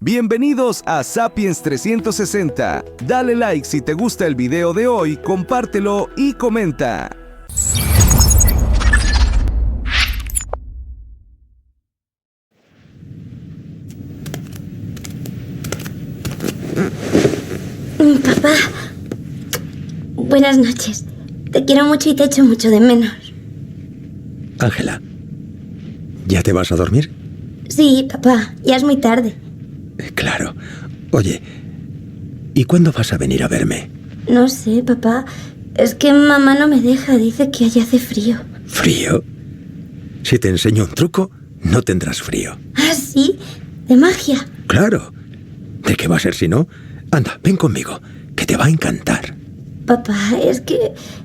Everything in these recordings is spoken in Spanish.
Bienvenidos a Sapiens 360. Dale like si te gusta el video de hoy, compártelo y comenta. Papá, buenas noches. Te quiero mucho y te echo mucho de menos. Ángela, ¿ya te vas a dormir? Sí, papá, ya es muy tarde. Claro. Oye, ¿y cuándo vas a venir a verme? No sé, papá. Es que mamá no me deja, dice que allá hace frío. ¿Frío? Si te enseño un truco, no tendrás frío. ¿Ah, sí? ¿De magia? Claro. ¿De qué va a ser si no? Anda, ven conmigo, que te va a encantar. Papá, es que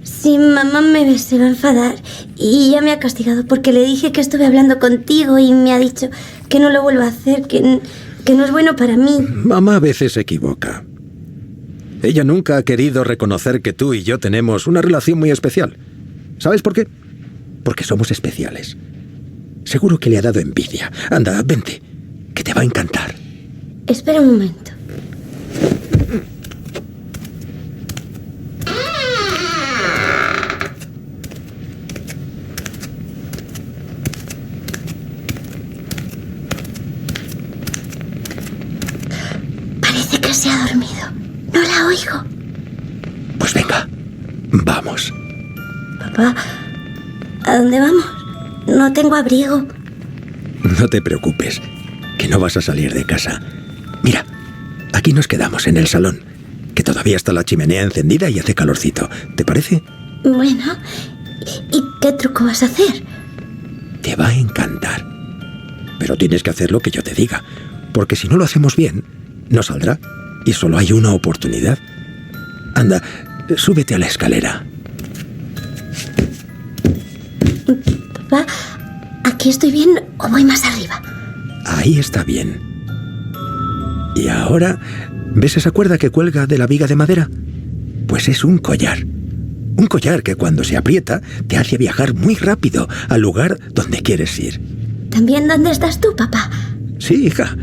si mamá me ve se va a enfadar y ya me ha castigado porque le dije que estuve hablando contigo y me ha dicho que no lo vuelva a hacer, que no es bueno para mí. Mamá a veces se equivoca. Ella nunca ha querido reconocer que tú y yo tenemos una relación muy especial. ¿Sabes por qué? Porque somos especiales. Seguro que le ha dado envidia. Anda, vente, que te va a encantar. Espera un momento. Parece que se ha dormido. No la oigo. Pues venga, vamos. Papá, ¿a dónde vamos? No tengo abrigo. No te preocupes, que no vas a salir de casa. Mira, aquí nos quedamos en el salón, que todavía está la chimenea encendida y hace calorcito. ¿Te parece? Bueno, ¿y qué truco vas a hacer? Te va a encantar. Pero tienes que hacer lo que yo te diga, porque si no lo hacemos bien, no saldrá. Y solo hay una oportunidad. Anda, súbete a la escalera. Papá, ¿aquí estoy bien o voy más arriba? Ahí está bien. Y ahora, ¿ves esa cuerda que cuelga de la viga de madera? Pues es un collar. Un collar que cuando se aprieta te hace viajar muy rápido al lugar donde quieres ir. ¿También dónde estás tú, papá? Sí, hija.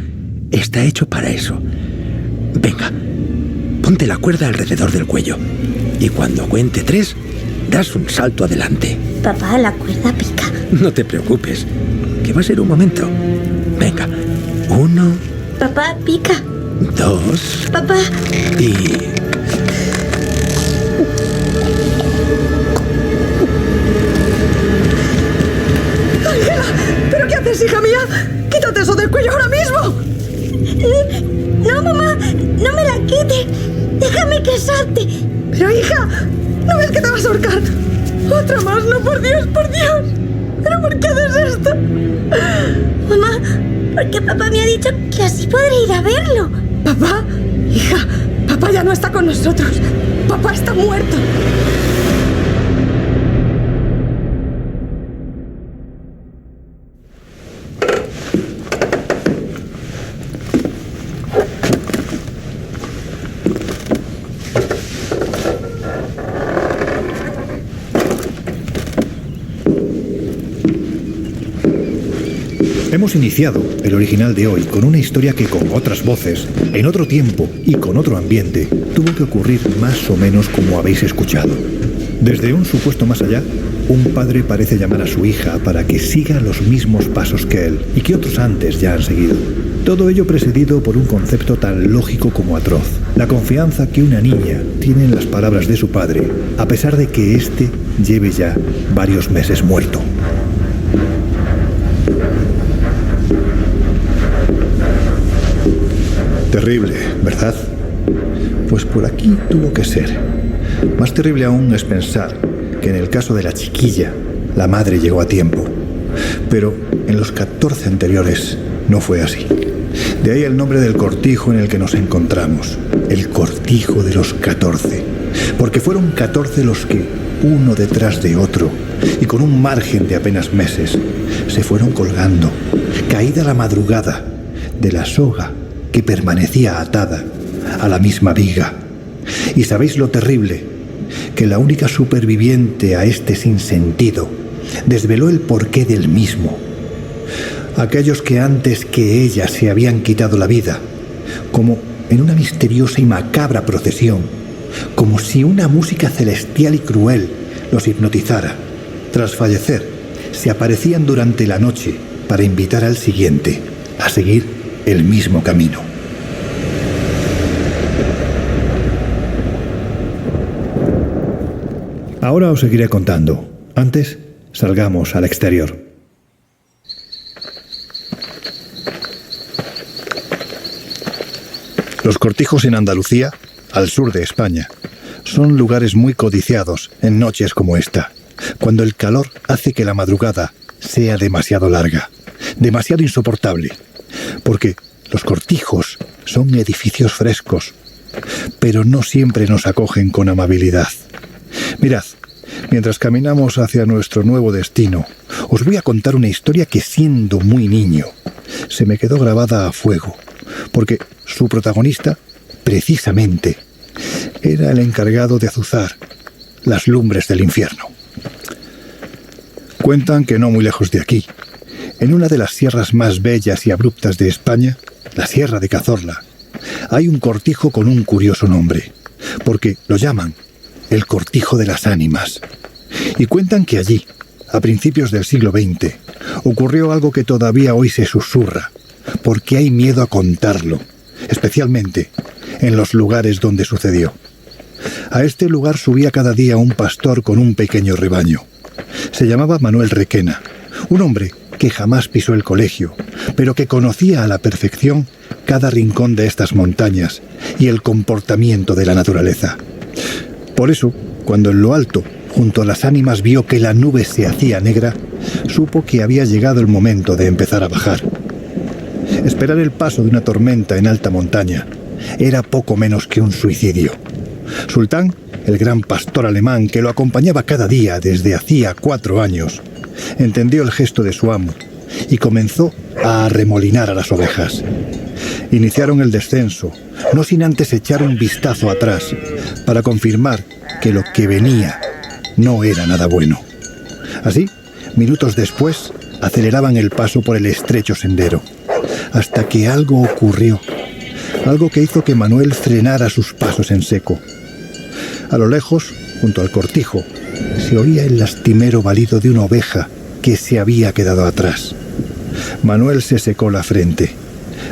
Está hecho para eso. Venga, ponte la cuerda alrededor del cuello. Y cuando cuente 3, das un salto adelante. Papá, la cuerda pica. No te preocupes, que va a ser un momento. Venga, 1, Papá, pica. 2 Papá. y... ¡Ángela! ¿Pero qué haces, hija mía? ¡Quítate eso del cuello ahora mismo! No, mamá, no me la quite. Déjame que salte. Pero, hija, ¿no ves que te vas a ahorcar? ¡Otra más! ¡No, por Dios, por Dios! ¿Pero por qué haces esto? Mamá, porque papá me ha dicho que así podré ir a verlo. ¿Papá? Hija, papá ya no está con nosotros. Papá está muerto. Hemos iniciado el original de hoy con una historia que con otras voces, en otro tiempo y con otro ambiente, tuvo que ocurrir más o menos como habéis escuchado. Desde un supuesto más allá, un padre parece llamar a su hija para que siga los mismos pasos que él y que otros antes ya han seguido. Todo ello precedido por un concepto tan lógico como atroz: la confianza que una niña tiene en las palabras de su padre, a pesar de que éste lleve ya varios meses muerto. Terrible, ¿verdad? Pues por aquí tuvo que ser. Más terrible aún es pensar que en el caso de la chiquilla, la madre llegó a tiempo. Pero en los 14 anteriores no fue así. De ahí el nombre del cortijo en el que nos encontramos. El cortijo de los 14. Porque fueron 14 los que, uno detrás de otro, y con un margen de apenas meses, se fueron colgando, caída la madrugada, de la soga que permanecía atada a la misma viga. ¿Y sabéis lo terrible? Que la única superviviente a este sinsentido desveló el porqué del mismo. Aquellos que antes que ella se habían quitado la vida como en una misteriosa y macabra procesión, como si una música celestial y cruel los hipnotizara. Tras fallecer, se aparecían durante la noche para invitar al siguiente a seguir el mismo camino. Ahora os seguiré contando. Antes, salgamos al exterior. Los cortijos en Andalucía, al sur de España, son lugares muy codiciados en noches como esta, cuando el calor hace que la madrugada sea demasiado larga, demasiado insoportable, porque los cortijos son edificios frescos, pero no siempre nos acogen con amabilidad. Mirad, mientras caminamos hacia nuestro nuevo destino, os voy a contar una historia que, siendo muy niño, se me quedó grabada a fuego, porque su protagonista, precisamente, era el encargado de azuzar las lumbres del infierno. Cuentan que no muy lejos de aquí, en una de las sierras más bellas y abruptas de España, la Sierra de Cazorla, hay un cortijo con un curioso nombre, porque lo llaman el Cortijo de las Ánimas. Y cuentan que allí, a principios del siglo XX, ocurrió algo que todavía hoy se susurra, porque hay miedo a contarlo, especialmente en los lugares donde sucedió. A este lugar subía cada día un pastor con un pequeño rebaño. Se llamaba Manuel Requena, un hombre que jamás pisó el colegio, pero que conocía a la perfección cada rincón de estas montañas y el comportamiento de la naturaleza. Por eso, cuando en lo alto, junto a las ánimas, vio que la nube se hacía negra, supo que había llegado el momento de empezar a bajar. Esperar el paso de una tormenta en alta montaña era poco menos que un suicidio. Sultán, el gran pastor alemán que lo acompañaba cada día desde hacía 4 años, entendió el gesto de su amo y comenzó a arremolinar a las ovejas. Iniciaron el descenso, no sin antes echar un vistazo atrás para confirmar que lo que venía no era nada bueno. Así, minutos después, aceleraban el paso por el estrecho sendero, hasta que algo ocurrió, algo que hizo que Manuel frenara sus pasos en seco. A lo lejos, junto al cortijo, se oía el lastimero balido de una oveja que se había quedado atrás. Manuel se secó la frente.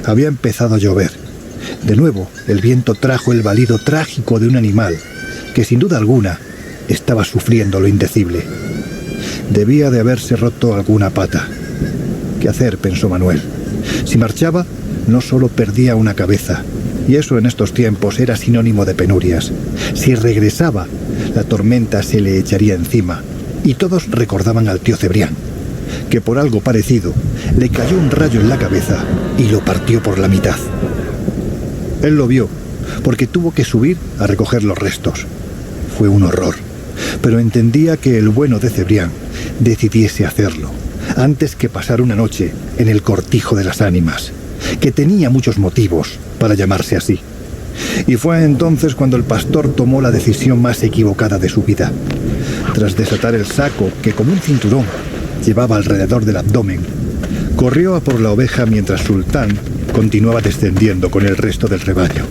Había empezado a llover. De nuevo, el viento trajo el balido trágico de un animal que, sin duda alguna, estaba sufriendo lo indecible. Debía de haberse roto alguna pata. ¿Qué hacer?, pensó Manuel. Si marchaba, no solo perdía una cabeza, y eso en estos tiempos era sinónimo de penurias. Si regresaba, la tormenta se le echaría encima, y todos recordaban al tío Cebrián, que por algo parecido le cayó un rayo en la cabeza y lo partió por la mitad. Él lo vio, porque tuvo que subir a recoger los restos. Fue un horror, pero entendía que el bueno de Cebrián decidiese hacerlo, antes que pasar una noche en el Cortijo de las Ánimas, que tenía muchos motivos para llamarse así. Y fue entonces cuando el pastor tomó la decisión más equivocada de su vida. Tras desatar el saco que, como un cinturón, llevaba alrededor del abdomen, corrió a por la oveja mientras Sultán continuaba descendiendo con el resto del rebaño.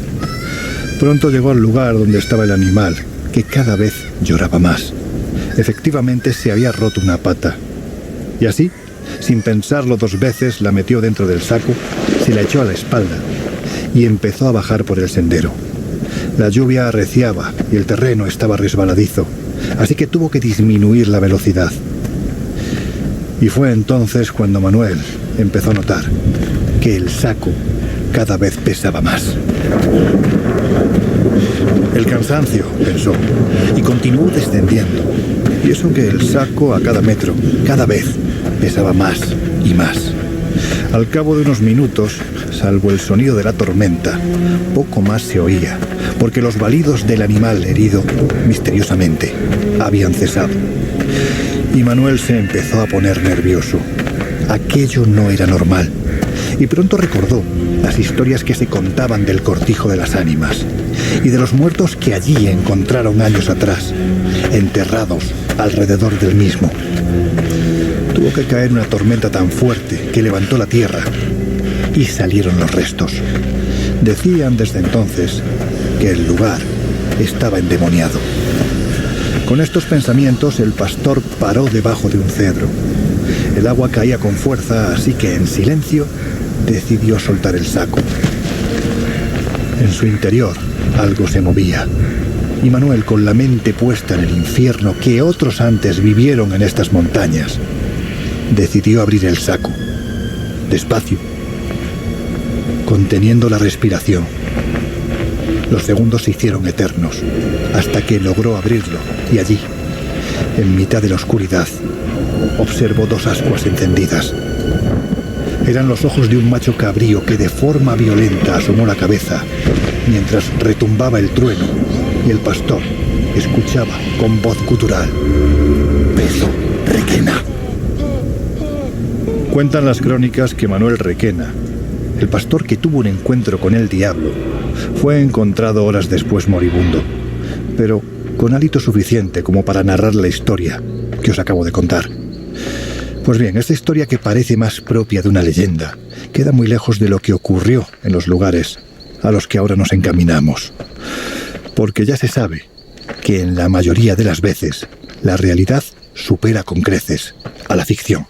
Pronto llegó al lugar donde estaba el animal, que cada vez lloraba más. Efectivamente se había roto una pata. Y así, sin pensarlo 2 veces, la metió dentro del saco, se la echó a la espalda y empezó a bajar por el sendero. La lluvia arreciaba y el terreno estaba resbaladizo, así que tuvo que disminuir la velocidad. Y fue entonces cuando Manuel empezó a notar que el saco cada vez pesaba más. El cansancio, pensó, y continuó descendiendo. Y eso que el saco a cada metro, cada vez, pesaba más y más. Al cabo de unos minutos, salvo el sonido de la tormenta, poco más se oía, porque los balidos del animal herido, misteriosamente, habían cesado. Y Manuel se empezó a poner nervioso. Aquello no era normal. Y pronto recordó las historias que se contaban del Cortijo de las Ánimas y de los muertos que allí encontraron años atrás, enterrados alrededor del mismo. Tuvo que caer una tormenta tan fuerte que levantó la tierra y salieron los restos. Decían desde entonces que el lugar estaba endemoniado. Con estos pensamientos, el pastor paró debajo de un cedro. El agua caía con fuerza, así que en silencio decidió soltar el saco. En su interior algo se movía, y Manuel, con la mente puesta en el infierno que otros antes vivieron en estas montañas, decidió abrir el saco, despacio, conteniendo la respiración. Los segundos se hicieron eternos, hasta que logró abrirlo, y allí, en mitad de la oscuridad, observó dos ascuas encendidas. Eran los ojos de un macho cabrío que de forma violenta asomó la cabeza, mientras retumbaba el trueno, y el pastor escuchaba con voz gutural: Pedro Requena. Cuentan las crónicas que Manuel Requena, el pastor que tuvo un encuentro con el diablo, fue encontrado horas después moribundo, pero con hálito suficiente como para narrar la historia que os acabo de contar. Pues bien, esta historia, que parece más propia de una leyenda, queda muy lejos de lo que ocurrió en los lugares a los que ahora nos encaminamos. Porque ya se sabe que en la mayoría de las veces la realidad supera con creces a la ficción.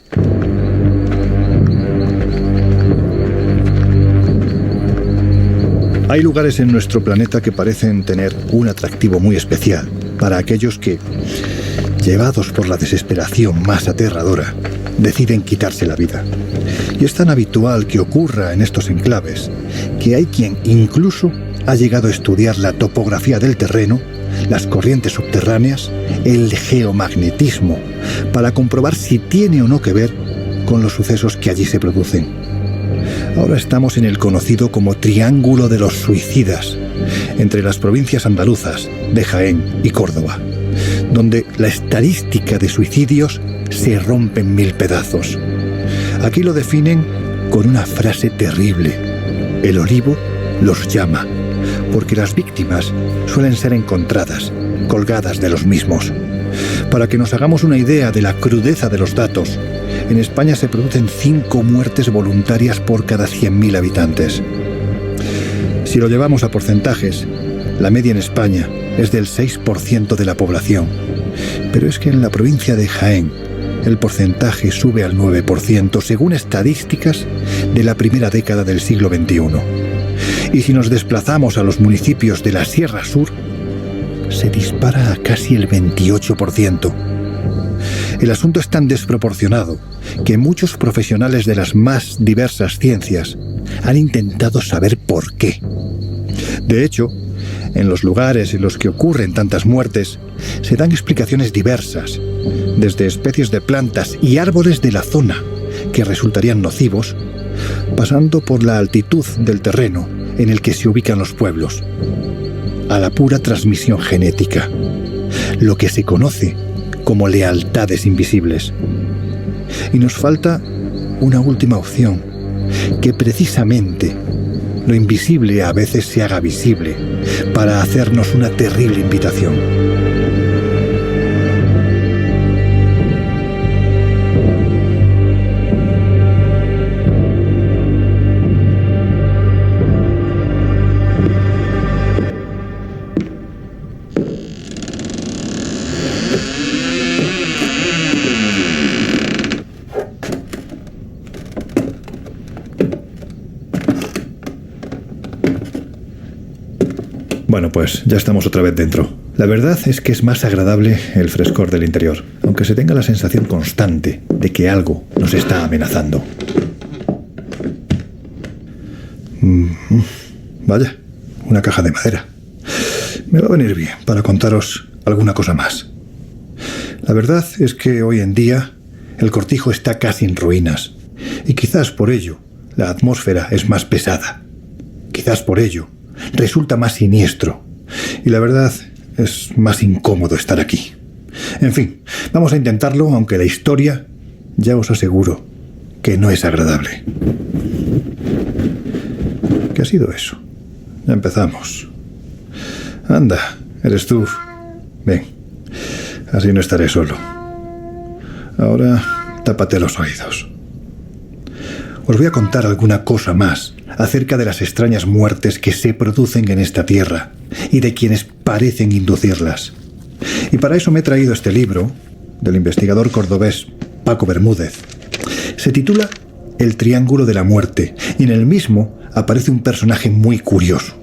Hay lugares en nuestro planeta que parecen tener un atractivo muy especial para aquellos que, llevados por la desesperación más aterradora, deciden quitarse la vida. Y es tan habitual que ocurra en estos enclaves que hay quien incluso ha llegado a estudiar la topografía del terreno, las corrientes subterráneas, el geomagnetismo, para comprobar si tiene o no que ver con los sucesos que allí se producen. Ahora estamos en el conocido como Triángulo de los Suicidas, entre las provincias andaluzas de Jaén y Córdoba, donde la estadística de suicidios se rompe en 1000 pedazos. Aquí lo definen con una frase terrible: el olivo los llama, porque las víctimas suelen ser encontradas, colgadas de los mismos. Para que nos hagamos una idea de la crudeza de los datos, en España se producen 5 muertes voluntarias por cada 100.000 habitantes. Si lo llevamos a porcentajes, la media en España es del 6% de la población. Pero es que en la provincia de Jaén el porcentaje sube al 9%, según estadísticas de la primera década del siglo XXI. Y si nos desplazamos a los municipios de la Sierra Sur, se dispara a casi el 28%. El asunto es tan desproporcionado que muchos profesionales de las más diversas ciencias han intentado saber por qué. De hecho, en los lugares en los que ocurren tantas muertes, se dan explicaciones diversas, desde especies de plantas y árboles de la zona que resultarían nocivos, pasando por la altitud del terreno en el que se ubican los pueblos, a la pura transmisión genética, lo que se conoce como lealtades invisibles. Y nos falta una última opción, que precisamente lo invisible a veces se haga visible para hacernos una terrible invitación. Bueno, pues ya estamos otra vez dentro. La verdad es que es más agradable el frescor del interior, aunque se tenga la sensación constante de que algo nos está amenazando. Vaya, una caja de madera. Me va a venir bien para contaros alguna cosa más. La verdad es que hoy en día el cortijo está casi en ruinas, y quizás por ello la atmósfera es más pesada. Quizás por ello resulta más siniestro, y la verdad es más incómodo estar aquí. En fin, vamos a intentarlo, aunque la historia ya os aseguro que no es agradable. ¿Qué ha sido eso? Ya empezamos. Anda, eres tú. Ven, así no estaré solo. Ahora tápate los oídos. os voy a contar alguna cosa más acerca de las extrañas muertes que se producen en esta tierra y de quienes parecen inducirlas. Y para eso me he traído este libro del investigador cordobés Paco Bermúdez. Se titula El Triángulo de la Muerte y en el mismo aparece un personaje muy curioso,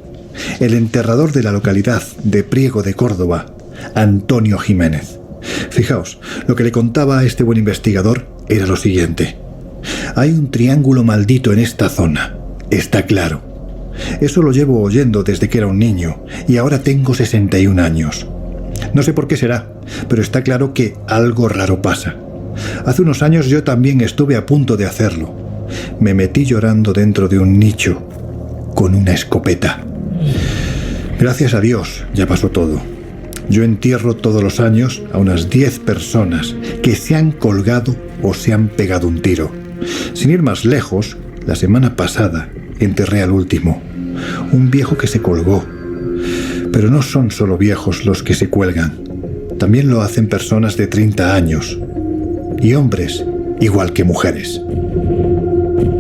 el enterrador de la localidad de Priego de Córdoba, Antonio Jiménez. Fijaos, lo que le contaba a este buen investigador era lo siguiente. Hay un triángulo maldito en esta zona, está claro. Eso lo llevo oyendo desde que era un niño y ahora tengo 61 años. No sé por qué será, pero está claro que algo raro pasa. Hace unos años yo también estuve a punto de hacerlo. Me metí llorando dentro de un nicho con una escopeta. Gracias a Dios ya pasó todo. Yo entierro todos los años a unas 10 personas que se han colgado o se han pegado un tiro. Sin ir más lejos, la semana pasada enterré al último, un viejo que se colgó. Pero no son solo viejos los que se cuelgan. También lo hacen personas de 30 años. Y hombres, igual que mujeres.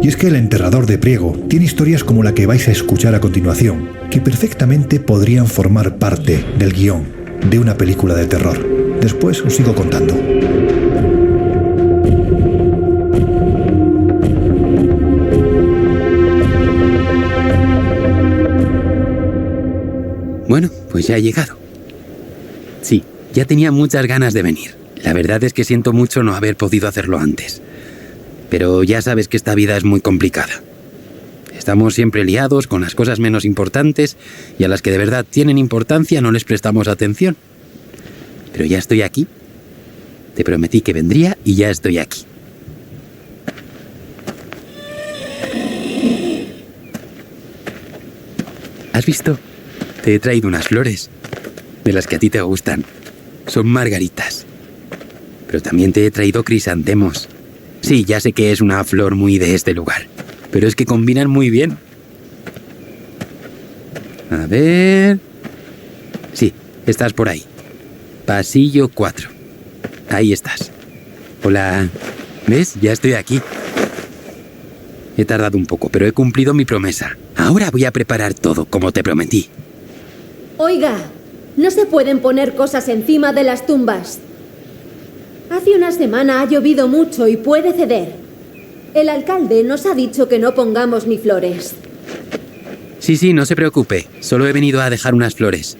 Y es que el enterrador de Priego tiene historias como la que vais a escuchar a continuación, que perfectamente podrían formar parte del guión de una película de terror. Después os sigo contando. Bueno, pues ya he llegado. Sí, ya tenía muchas ganas de venir. La verdad es que siento mucho no haber podido hacerlo antes. Pero ya sabes que esta vida es muy complicada. Estamos siempre liados con las cosas menos importantes y a las que de verdad tienen importancia no les prestamos atención. Pero ya estoy aquí. Te prometí que vendría y ya estoy aquí. ¿Has visto? Te he traído unas flores, de las que a ti te gustan. Son margaritas. Pero también te he traído crisantemos. Sí, ya sé que es una flor muy de este lugar, pero es que combinan muy bien. A ver... Sí, estás por ahí. Pasillo 4. Ahí estás. Hola. ¿Ves? Ya estoy aquí. He tardado un poco, pero he cumplido mi promesa. Ahora voy a preparar todo, como te prometí. Oiga, no se pueden poner cosas encima de las tumbas. Hace una semana ha llovido mucho y puede ceder. El alcalde nos ha dicho que no pongamos ni flores. Sí, no se preocupe. Solo he venido a dejar unas flores.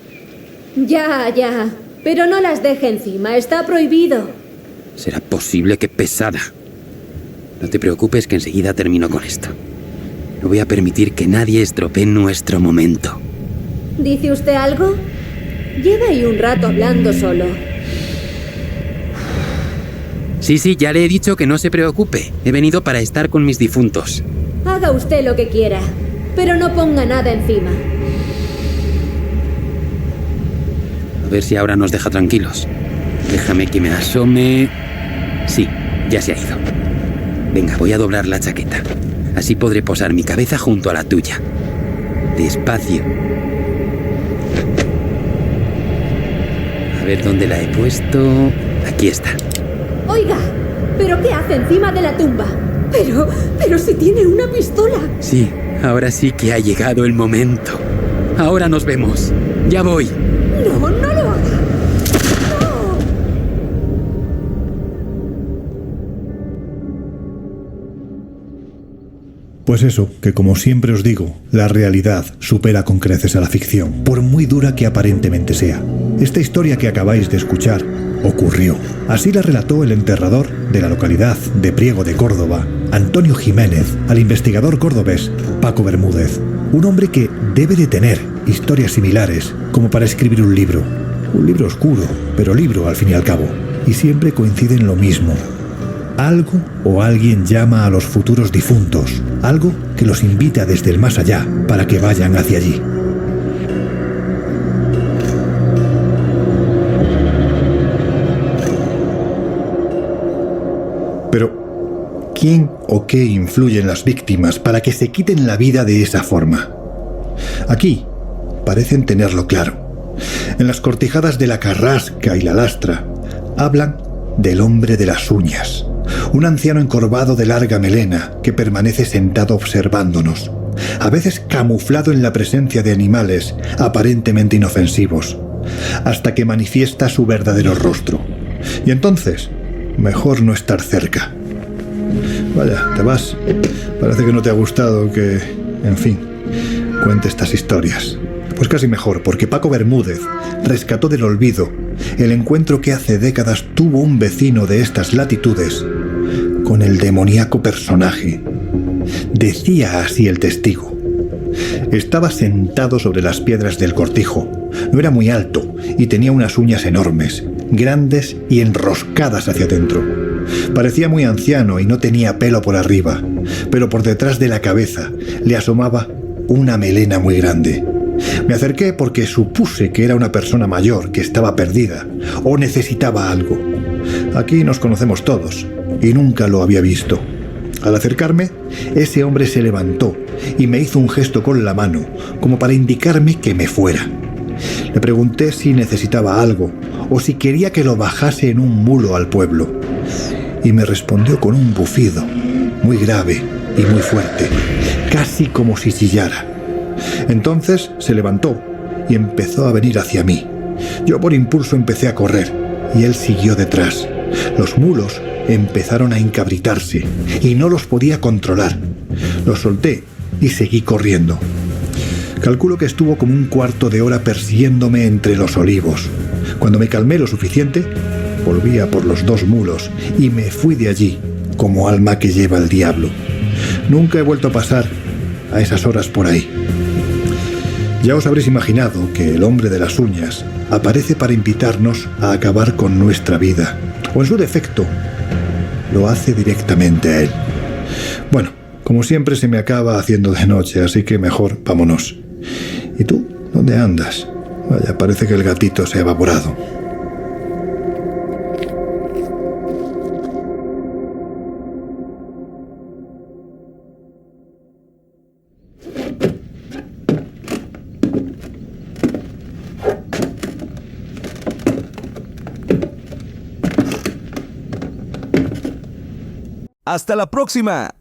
Ya. Pero no las deje encima, está prohibido. ¿Será posible? ¡Qué pesada! No te preocupes que enseguida termino con esto. No voy a permitir que nadie estropee nuestro momento. ¿Dice usted algo? Lleva ahí un rato hablando solo. Sí, ya le he dicho que no se preocupe. He venido para estar con mis difuntos. Haga usted lo que quiera, pero no ponga nada encima. A ver si ahora nos deja tranquilos. Déjame que me asome... Sí, ya se ha ido. Venga, voy a doblar la chaqueta. Así podré posar mi cabeza junto a la tuya. Despacio. A ver dónde la he puesto... Aquí está. Oiga, ¿pero qué hace encima de la tumba? Pero si tiene una pistola. Sí, ahora sí que ha llegado el momento. Ahora nos vemos. Ya voy. No lo haga. No. Pues eso, que como siempre os digo, la realidad supera con creces a la ficción, por muy dura que aparentemente sea. Esta historia que acabáis de escuchar ocurrió. Así la relató el enterrador de la localidad de Priego de Córdoba, Antonio Jiménez, al investigador cordobés Paco Bermúdez. Un hombre que debe de tener historias similares como para escribir un libro. Un libro oscuro, pero libro al fin y al cabo. Y siempre coincide en lo mismo. Algo o alguien llama a los futuros difuntos. Algo que los invita desde el más allá para que vayan hacia allí. Pero, ¿quién o qué influye en las víctimas para que se quiten la vida de esa forma? Aquí parecen tenerlo claro. En las cortijadas de la Carrasca y la Lastra hablan del hombre de las uñas. Un anciano encorvado de larga melena que permanece sentado observándonos, a veces camuflado en la presencia de animales aparentemente inofensivos, hasta que manifiesta su verdadero rostro. Y entonces, mejor no estar cerca. Vaya, te vas. Parece que no te ha gustado que, en fin, cuente estas historias. Pues casi mejor, porque Paco Bermúdez rescató del olvido el encuentro que hace décadas tuvo un vecino de estas latitudes con el demoníaco personaje. Decía así el testigo. Estaba sentado sobre las piedras del cortijo. No era muy alto y tenía unas uñas enormes, grandes y enroscadas hacia adentro. Parecía muy anciano y no tenía pelo por arriba, pero por detrás de la cabeza le asomaba una melena muy grande. Me acerqué porque supuse que era una persona mayor que estaba perdida o necesitaba algo. Aquí nos conocemos todos y nunca lo había visto. Al acercarme, ese hombre se levantó y me hizo un gesto con la mano, como para indicarme que me fuera. Le pregunté si necesitaba algo o si quería que lo bajase en un mulo al pueblo. Y me respondió con un bufido, muy grave y muy fuerte, casi como si chillara. Entonces se levantó y empezó a venir hacia mí. Yo por impulso empecé a correr y él siguió detrás. Los mulos empezaron a encabritarse y no los podía controlar. Los solté y seguí corriendo. Calculo que estuvo como un cuarto de hora persiguiéndome entre los olivos. Cuando me calmé lo suficiente, volví a por los 2 mulos y me fui de allí como alma que lleva el diablo. Nunca he vuelto a pasar a esas horas por ahí. Ya os habréis imaginado que el hombre de las uñas aparece para invitarnos a acabar con nuestra vida, o en su defecto, lo hace directamente a él. Bueno, como siempre se me acaba haciendo de noche, así que mejor vámonos. ¿Y tú? ¿Dónde andas? Vaya, parece que el gatito se ha evaporado. ¡Hasta la próxima!